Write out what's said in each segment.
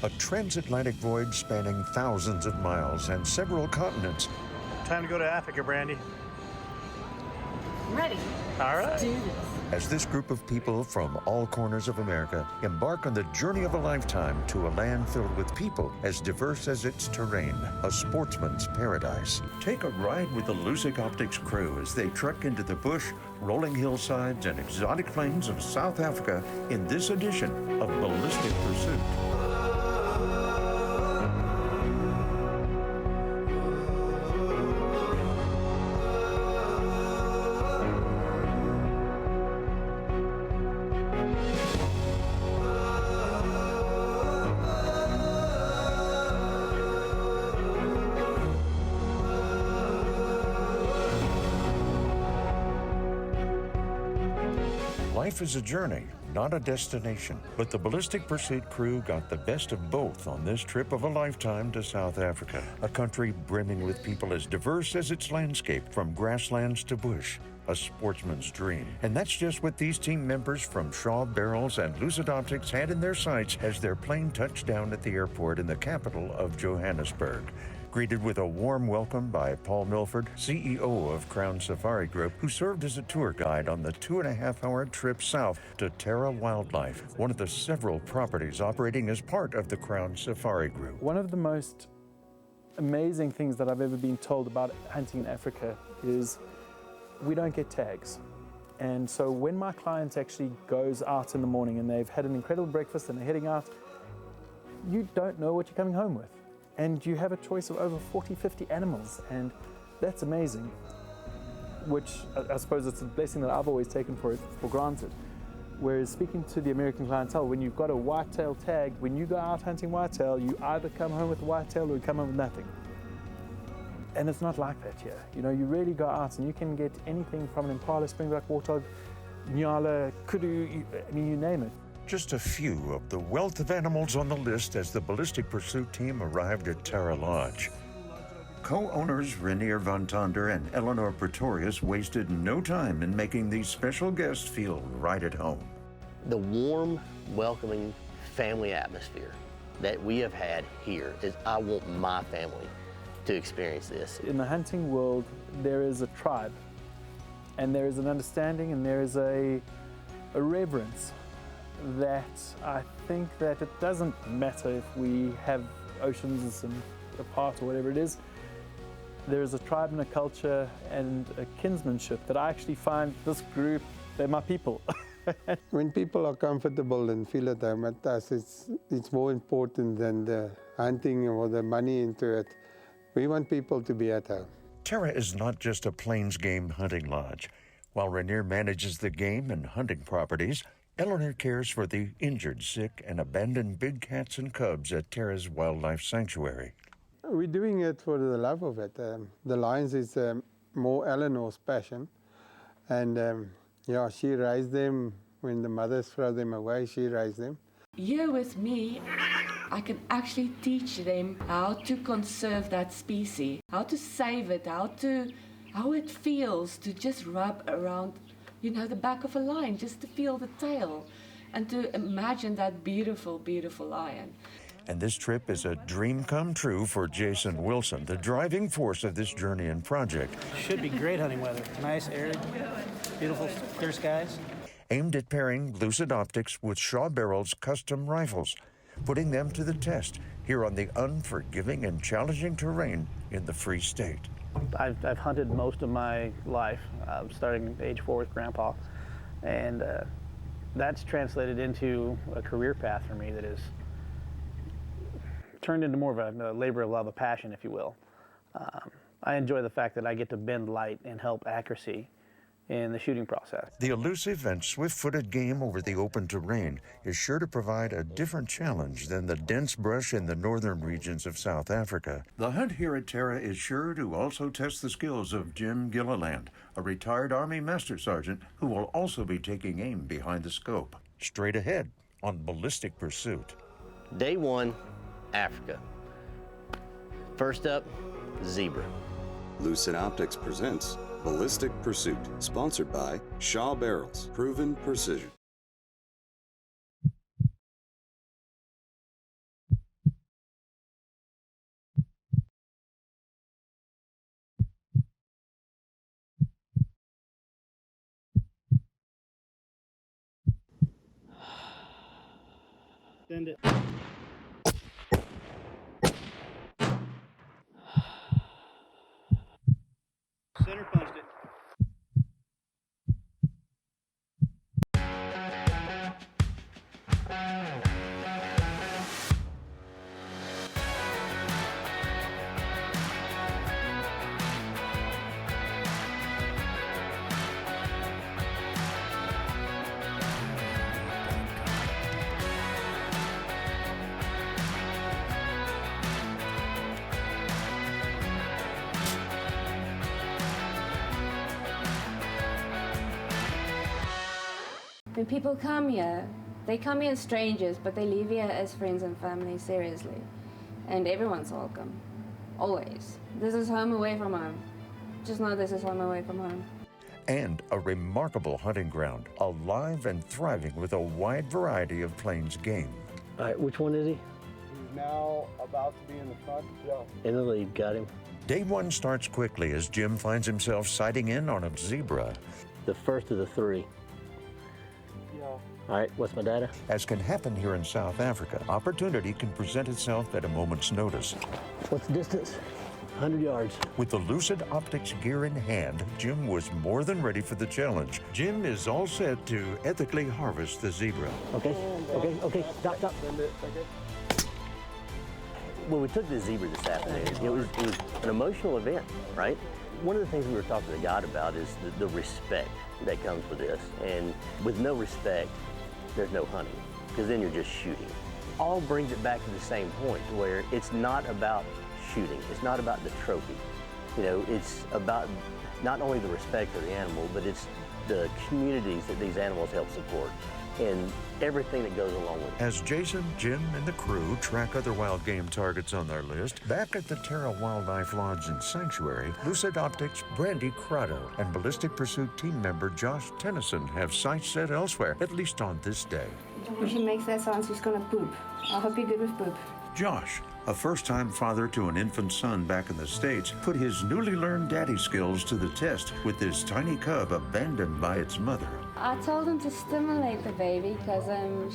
A transatlantic voyage spanning thousands of miles and several continents. Time to go to Africa, Brandy. Ready. All right. Let's do this. As this group of people from all corners of America embark on the journey of a lifetime to a land filled with people as diverse as its terrain, a sportsman's paradise. Take a ride with the Lucid Optics crew as they trek into the bush, rolling hillsides, and exotic plains of South Africa in this edition of Ballistic Pursuit. Life is a journey, not a destination. But the Ballistic Pursuit crew got the best of both on this trip of a lifetime to South Africa, a country brimming with people as diverse as its landscape, from grasslands to bush, a sportsman's dream. And that's just what these team members from Shaw Barrels and Lucid Optics had in their sights as their plane touched down at the airport in the capital of Johannesburg. Greeted with a warm welcome by Paul Milford, CEO of Crown Safari Group, who served as a tour guide on the 2.5-hour trip south to Terra Wildlife, one of the several properties operating as part of the Crown Safari Group. One of the most amazing things that I've ever been told about hunting in Africa is we don't get tags. And so when my client actually goes out in the morning and they've had an incredible breakfast and they're heading out, you don't know what you're coming home with. And you have a choice of over 40, 50 animals, and that's amazing, which I suppose it's a blessing that I've always taken for granted. Whereas speaking to the American clientele, when you've got a whitetail tag, when you go out hunting whitetail, you either come home with a whitetail or you come home with nothing. And it's not like that here. You know, you really go out and you can get anything from an impala, springback, warthog, nyala, kudu, I mean, you name it. Just a few of the wealth of animals on the list as the Ballistic Pursuit team arrived at Terra Lodge. Co-owners Renier Van Tonder and Eleanor Pretorius wasted no time in making these special guests feel right at home. The warm, welcoming family atmosphere that we have had here is, I want my family to experience this. In the hunting world, there is a tribe, and there is an understanding, and there is a reverence that I think that it doesn't matter if we have oceans and apart or whatever it is. There is a tribe and a culture and a kinsmanship that I actually find this group, they're my people. When people are comfortable and feel at home at us, it's more important than the hunting or the money into it. We want people to be at home. Terra is not just a plains game hunting lodge. While Renier manages the game and hunting properties, Eleanor cares for the injured, sick, and abandoned big cats and cubs at Terra's Wildlife Sanctuary. We're doing it for the love of it. The lions is more Eleanor's passion. And yeah, she raised them. When the mothers throw them away, she raised them. Here with me, I can actually teach them how to conserve that species, how to save it, how it feels to just rub around, you know, the back of a lion, just to feel the tail and to imagine that beautiful, beautiful lion. And this trip is a dream come true for Jason Wilson, the driving force of this journey and project. Should be great hunting weather. Nice, arid, beautiful, clear skies. Aimed at pairing Lucid Optics with Shaw Barrels custom rifles, putting them to the test here on the unforgiving and challenging terrain in the Free State. I've hunted most of my life, starting at age 4 with Grandpa, and that's translated into a career path for me that is turned into more of a labor of love, a passion, if you will. I enjoy the fact that I get to bend light and help accuracy in the shooting process. The elusive and swift-footed game over the open terrain is sure to provide a different challenge than the dense brush in the northern regions of South Africa. The hunt here at Terra is sure to also test the skills of Jim Gilliland, a retired Army Master Sergeant who will also be taking aim behind the scope. Straight ahead on Ballistic Pursuit. Day 1, Africa. First up, zebra. Lucid Optics presents Ballistic Pursuit, sponsored by Shaw Barrels, proven precision. Send it. Center punched it. When people come here, they come here as strangers, but they leave here as friends and family, seriously. And everyone's welcome, always. This is home away from home. Just know this is home away from home. And a remarkable hunting ground, alive and thriving with a wide variety of plains game. All right, which one is he? He's now about to be in the front. Yeah. In the lead, got him. Day one starts quickly as Jim finds himself sighting in on a zebra. The first of the three. All right, what's my data? As can happen here in South Africa, opportunity can present itself at a moment's notice. What's the distance? 100 yards. With the Lucid optics gear in hand, Jim was more than ready for the challenge. Jim is all set to ethically harvest the zebra. Okay, stop. When we took the zebra this afternoon, it was an emotional event, right? One of the things we were talking to God about is the respect that comes with this. And with no respect, there's no hunting, because then you're just shooting. All brings it back to the same point, where it's not about shooting. It's not about the trophy. You know, it's about not only the respect for the animal, but it's the communities that these animals help support and everything that goes along with it. As Jason, Jim, and the crew track other wild game targets on their list, back at the Terra Wildlife Lodge and Sanctuary, Lucid Optics' Brandy Crotto and Ballistic Pursuit team member Josh Tennyson have sights set elsewhere, at least on this day. If she makes that sound, she's gonna poop. I hope you're good with poop. Josh, a first-time father to an infant son back in the States, put his newly learned daddy skills to the test with this tiny cub abandoned by its mother. I told him to stimulate the baby because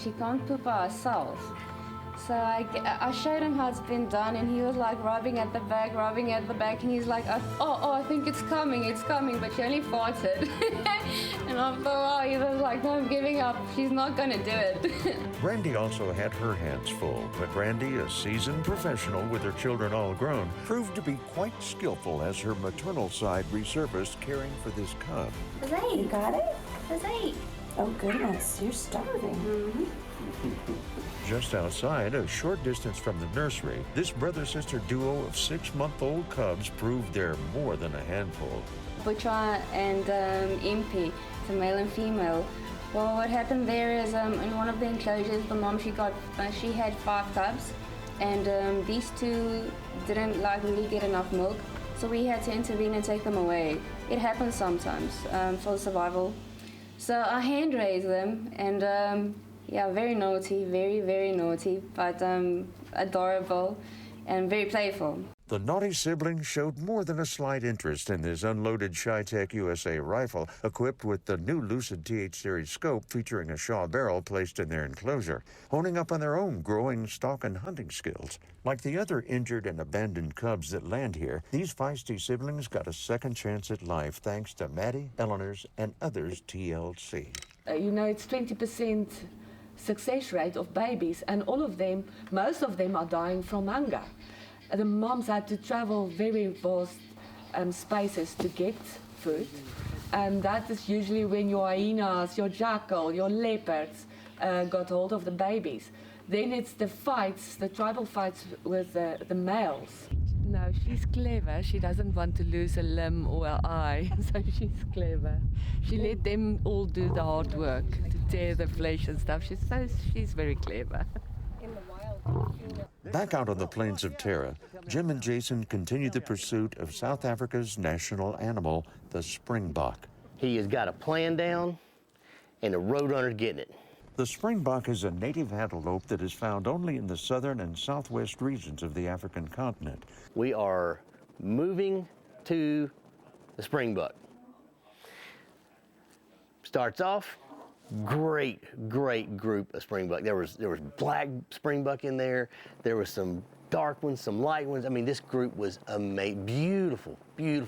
she can't poop by herself. So I showed him how it's been done, and he was like rubbing at the back, and he's like, I think it's coming, but she only farted. And after a while, he was like, no, I'm giving up, she's not gonna do it. Brandy also had her hands full, but Brandy, a seasoned professional with her children all grown, proved to be quite skillful as her maternal side resurfaced caring for this cub. Jose, you got it? Jose. Oh goodness, you're starving. Mm-hmm. Just outside, a short distance from the nursery, this brother-sister duo of 6-month-old cubs proved they're more than a handful. Butra and Impy, the male and female. Well, what happened there is in one of the enclosures, the mom, she had 5 cubs, and these 2 didn't really get enough milk, so we had to intervene and take them away. It happens sometimes for survival. So I hand raised them, and yeah, very naughty, very, very naughty, but adorable and very playful. The naughty siblings showed more than a slight interest in this unloaded Shy-Tech USA rifle, equipped with the new Lucid TH-Series scope featuring a Shaw barrel placed in their enclosure, honing up on their own growing stalk and hunting skills. Like the other injured and abandoned cubs that land here, these feisty siblings got a second chance at life thanks to Maddie, Eleanor's, and others' TLC. It's 20% success rate of babies, and most of them are dying from hunger. The moms had to travel very vast spaces to get food, and that is usually when your hyenas, your jackal, your leopards got hold of the babies. Then it's the fights, the tribal fights with the males. No, she's clever. She doesn't want to lose a limb or an eye, so she's clever. She let them all do the hard work to tear the flesh and stuff. She's very clever. Back out on the plains of Terra, Jim and Jason continued the pursuit of South Africa's national animal, the springbok. He has got a plan down, and the roadrunner's getting it. The springbok is a native antelope that is found only in the southern and southwest regions of the African continent. We are moving to the springbok. Starts off great group of springbuck. There was black springbuck in there. There was some dark ones, some light ones. I mean, this group was amazing. Beautiful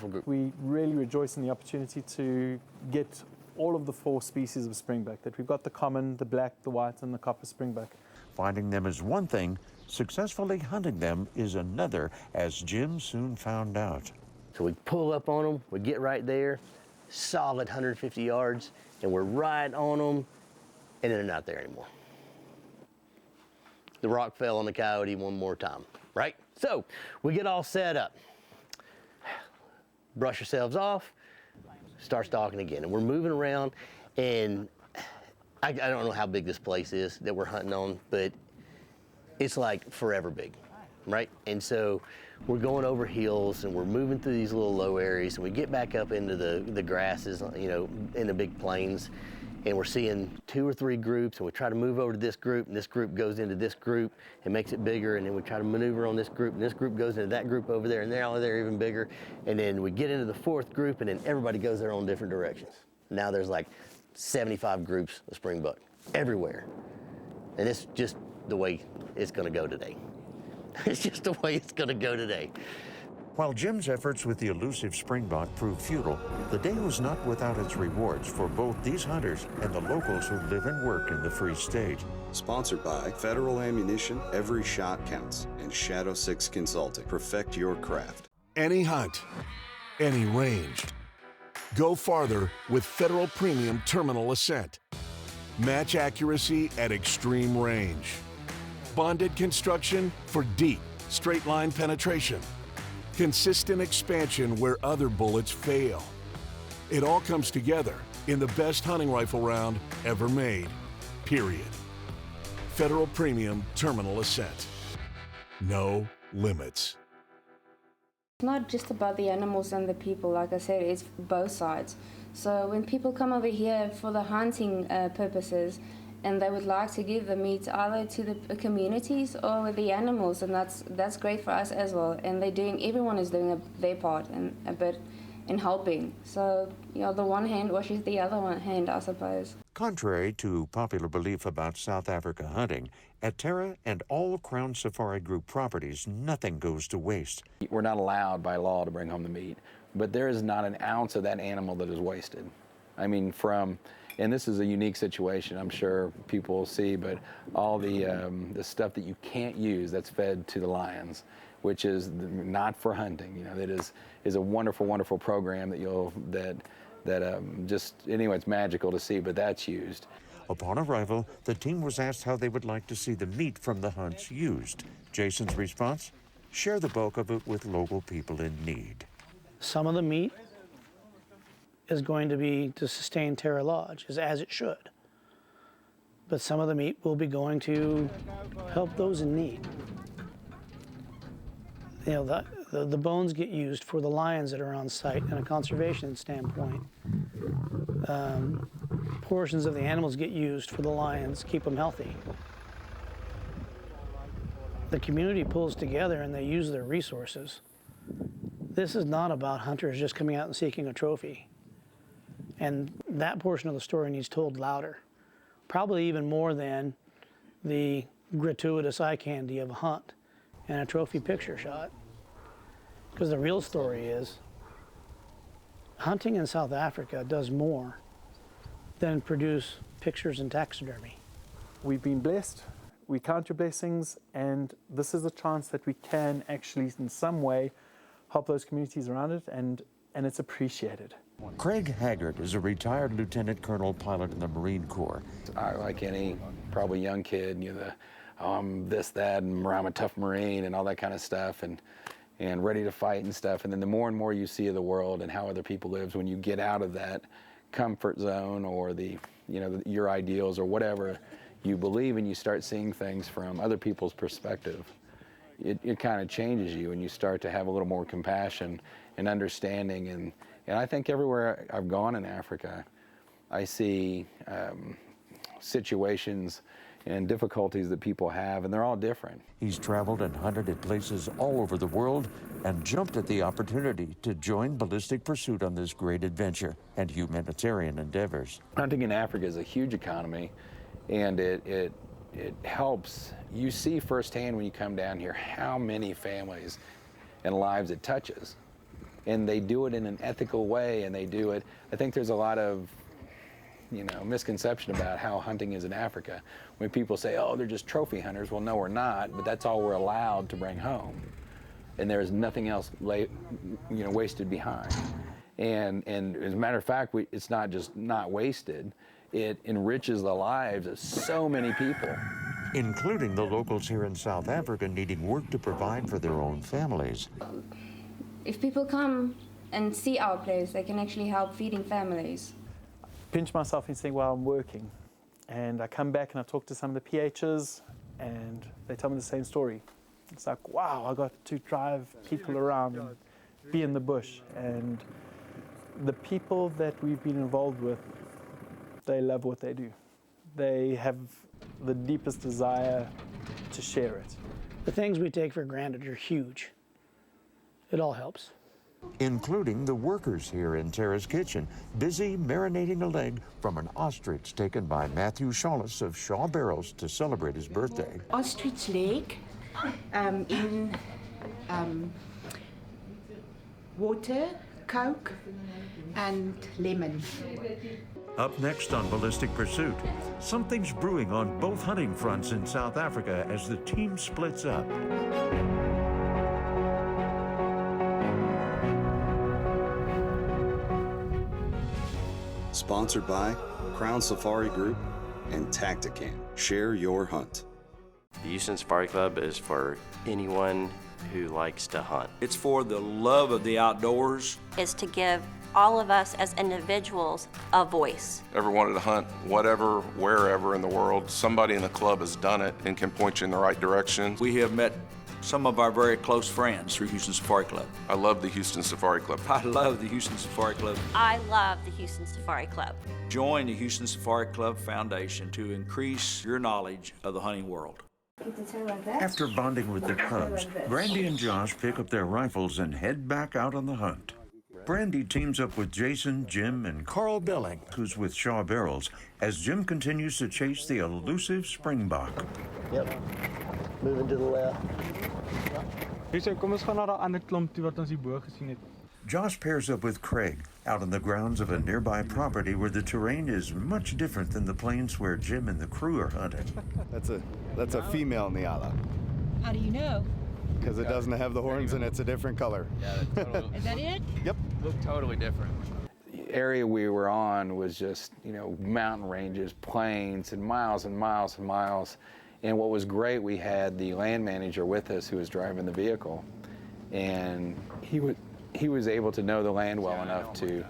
group. We really rejoice in the opportunity to get all of the 4 species of springbuck, that we've got the common, the black, the white, and the copper springbuck. Finding them is one thing, successfully hunting them is another, as Jim soon found out. So we pull up on them, we get right there, solid 150 yards, and we're right on them, and then they're not there anymore. The rock fell on the coyote one more time, right? So we get all set up, brush ourselves off, start stalking again, and we're moving around, and I don't know how big this place is that we're hunting on, but it's like forever big, right? And so we're going over hills and we're moving through these little low areas, and we get back up into the grasses, you know, in the big plains, and we're seeing 2 or 3 groups, and we try to move over to this group, and this group goes into this group and makes it bigger, and then we try to maneuver on this group, and this group goes into that group over there, and now they're even bigger, and then we get into the 4th group, and then everybody goes their own different directions. Now there's like 75 groups of springbuck everywhere, and it's just the way it's going to go today. It's just the way it's going to go today. While Jim's efforts with the elusive springbuck proved futile, the day was not without its rewards for both these hunters and the locals who live and work in the Free State. Sponsored by Federal Ammunition, Every Shot Counts, and Shadow 6 Consulting. Perfect your craft. Any hunt, any range. Go farther with Federal Premium Terminal Ascent. Match accuracy at extreme range. Bonded construction for deep, straight line penetration. Consistent expansion where other bullets fail. It all comes together in the best hunting rifle round ever made, period. Federal Premium Terminal Ascent. No limits. It's not just about the animals and the people, like I said, it's both sides. So when people come over here for the hunting purposes, and they would like to give the meat either to the communities or the animals, and that's great for us as well. And everyone is doing their part and a bit in helping. So, you know, the one hand washes the other one hand, I suppose. Contrary to popular belief about South Africa hunting, at Terra and all Crown Safari Group properties, nothing goes to waste. We're not allowed by law to bring home the meat, but there is not an ounce of that animal that is wasted. I mean, and this is a unique situation, I'm sure people will see, but all the stuff that you can't use that's fed to the lions, which is not for hunting. You know, that is a wonderful, wonderful program anyway, it's magical to see, but that's used. Upon arrival, the team was asked how they would like to see the meat from the hunts used. Jason's response? Share the bulk of it with local people in need. Some of the meat is going to be to sustain Terra Lodge, as it should. But some of the meat will be going to help those in need. You know, the bones get used for the lions that are on site in a conservation standpoint. Portions of the animals get used for the lions, keep them healthy. The community pulls together and they use their resources. This is not about hunters just coming out and seeking a trophy. And that portion of the story needs told louder, probably even more than the gratuitous eye candy of a hunt and a trophy picture shot. Because the real story is, hunting in South Africa does more than produce pictures and taxidermy. We've been blessed, we count your blessings, and this is a chance that we can actually in some way help those communities around it, and it's appreciated. Craig Haggard is a retired lieutenant colonel pilot in the Marine Corps. Like any probably young kid, you know, I'm this, that, and I'm a tough Marine and all that kind of stuff, and ready to fight and stuff. And then the more and more you see of the world and how other people live, when you get out of that comfort zone or your ideals or whatever you believe, and you start seeing things from other people's perspective, it kind of changes you, and you start to have a little more compassion and understanding. And I think everywhere I've gone in Africa, I see situations and difficulties that people have, and they're all different. He's traveled and hunted at places all over the world and jumped at the opportunity to join Ballistic Pursuit on this great adventure and humanitarian endeavors. Hunting in Africa is a huge economy, and it helps. You see firsthand when you come down here how many families and lives it touches. And they do it in an ethical way, and they do it, I think there's a lot of misconception about how hunting is in Africa. When people say, oh, they're just trophy hunters, well, no, we're not, but that's all we're allowed to bring home. And there is nothing else wasted behind. And as a matter of fact, it's not just not wasted, it enriches the lives of so many people. Including the locals here in South Africa needing work to provide for their own families. If people come and see our place, they can actually help feeding families. Pinch myself and think, well, I'm working. And I come back and I talk to some of the PHs and they tell me the same story. It's like, wow, I got to drive people around and be in the bush. And the people that we've been involved with, they love what they do. They have the deepest desire to share it. The things we take for granted are huge. It all helps. Including the workers here in Tara's kitchen, busy marinating a leg from an ostrich taken by Matthew Shawless of Shaw Barrels to celebrate his birthday. Ostrich leg in water, Coke, and lemon. Up next on Ballistic Pursuit, something's brewing on both hunting fronts in South Africa as the team splits up. Sponsored by Crown Safari Group and Tacticam. Share your hunt. The Houston Safari Club is for anyone who likes to hunt. It's for the love of the outdoors. Is to give all of us as individuals a voice. Ever wanted to hunt whatever, wherever in the world, somebody in the club has done it and can point you in the right direction. We have met some of our very close friends through Houston Safari Club. I love the Houston Safari Club. I love the Houston Safari Club. I love the Houston Safari Club. Join the Houston Safari Club Foundation to increase your knowledge of the hunting world. After bonding with the cubs, Brandy and Josh pick up their rifles and head back out on the hunt. Brandy teams up with Jason, Jim, and Carl Belling, who's with Shaw Barrels, as Jim continues to chase the elusive springbok. Yep. Moving to the left. Josh pairs up with Craig out on the grounds of a nearby property where the terrain is much different than the plains where Jim and the crew are hunting. That's a female Nyala. How do you know? Because it doesn't have the horns and it's a different color. Yeah, totally. Is that it? Yep. Looked totally different. The area we were on was just, mountain ranges, plains, and miles and miles and miles. And what was great, we had the land manager with us who was driving the vehicle. And he was able to know the land well enough to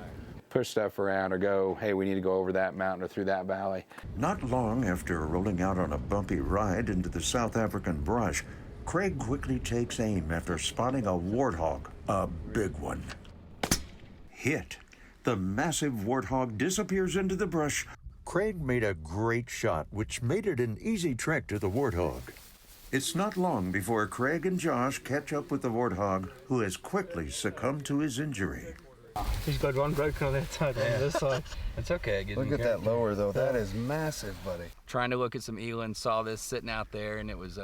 push stuff around or go, hey, we need to go over that mountain or through that valley. Not long after rolling out on a bumpy ride into the South African brush, Craig quickly takes aim after spotting a warthog, a big one. Hit. The massive warthog disappears into the brush. Craig made a great shot, which made it an easy trek to the warthog. It's not long before Craig and Josh catch up with the warthog, who has quickly succumbed to his injury. He's got one broken on that side, on this side. It's okay. Look at that lower, though. That is massive, buddy. Trying to look at some eland, saw this sitting out there, and it was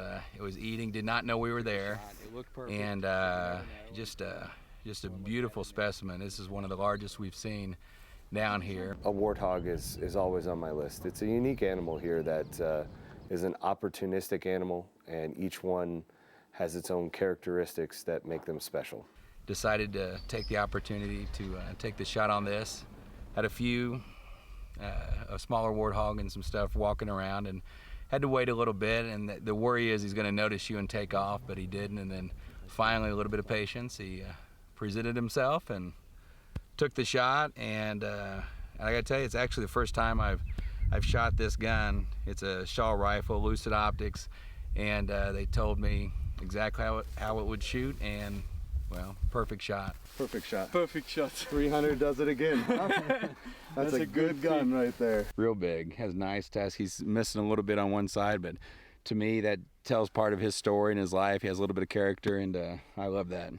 eating. Did not know we were there. It looked perfect. And just a beautiful specimen. This is one of the largest we've seen down here. A warthog is always on my list. It's a unique animal here that is an opportunistic animal, and each one has its own characteristics that make them special. Decided to take the opportunity to take the shot on this. Had a few, a smaller warthog and some stuff walking around, and had to wait a little bit. And the worry is he's going to notice you and take off, but he didn't. And then finally, a little bit of patience, he presented himself and took the shot. And I got to tell you, it's actually the first time I've shot this gun. It's a Shaw rifle, Lucid optics, and they told me exactly how it would shoot, and Well, perfect shot. Perfect shot. Perfect shot. 300 does it again. Huh? That's a good gun right there. Real big, has nice test. He's missing a little bit on one side, but to me that tells part of his story and his life. He has a little bit of character, and I love that.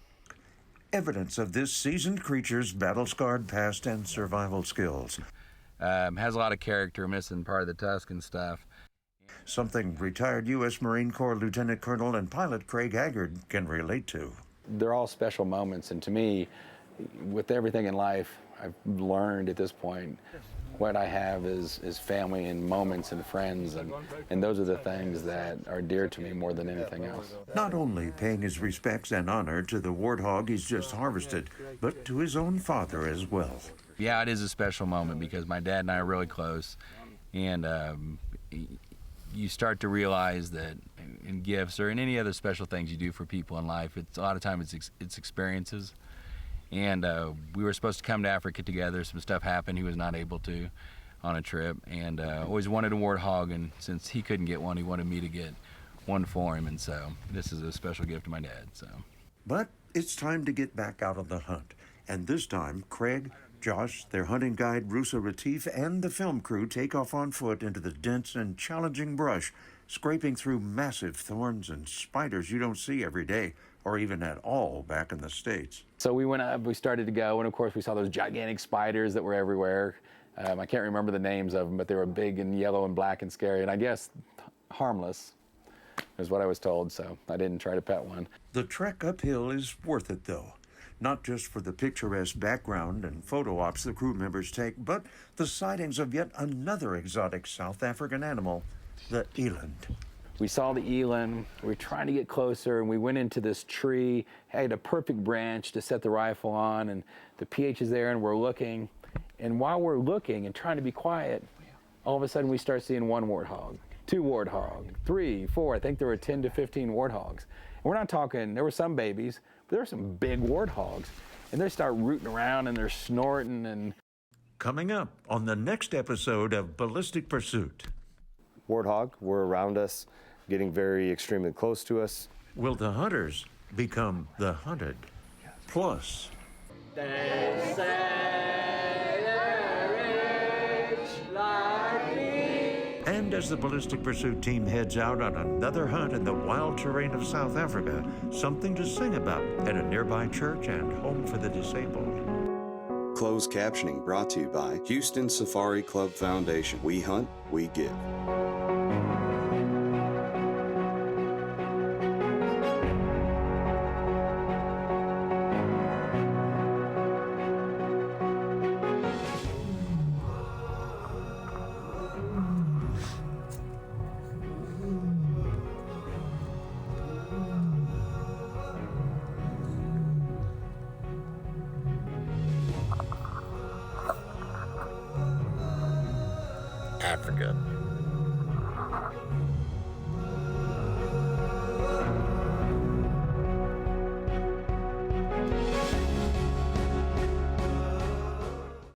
Evidence of this seasoned creature's battle-scarred past and survival skills. Has a lot of character, missing part of the tusk and stuff. Something retired U.S. Marine Corps Lieutenant Colonel and pilot Craig Haggard can relate to. They're all special moments, and to me, with everything in life, I've learned at this point, what I have is family and moments and friends, and those are the things that are dear to me more than anything else. Not only paying his respects and honor to the warthog he's just harvested, but to his own father as well. Yeah, it is a special moment because my dad and I are really close, and you start to realize that in gifts or in any other special things you do for people in life, a lot of times it's experiences. And we were supposed to come to Africa together. Some stuff happened. He was not able to on a trip, and always wanted a warthog, and since he couldn't get one, he wanted me to get one for him, and so this is a special gift to my dad. So. But it's time to get back out on the hunt, and this time Craig, Josh, their hunting guide Rusa Retief, and the film crew take off on foot into the dense and challenging brush, scraping through massive thorns and spiders you don't see every day, or even at all back in the States. So we went up, we started to go, and of course we saw those gigantic spiders that were everywhere. I can't remember the names of them, but they were big and yellow and black and scary, and I guess harmless is what I was told, so I didn't try to pet one. The trek uphill is worth it, though. Not just for the picturesque background and photo ops the crew members take, but the sightings of yet another exotic South African animal, the eland. We saw the eland, we were trying to get closer, and we went into this tree, had a perfect branch to set the rifle on, and the PH is there, and we're looking. And while we're looking and trying to be quiet, all of a sudden we start seeing one warthog, two warthog, 3, 4, I think there were 10 to 15 warthogs. And we're not talking, there were some babies, but there were some big warthogs. And they start rooting around and they're snorting and... Coming up on the next episode of Ballistic Pursuit. Warthog were around us, getting very extremely close to us. Will the hunters become the hunted? Plus... They say they're rich like me. And as the Ballistic Pursuit team heads out on another hunt in the wild terrain of South Africa, something to sing about at a nearby church and home for the disabled. Closed captioning brought to you by Houston Safari Club Foundation. We hunt, we give. Africa.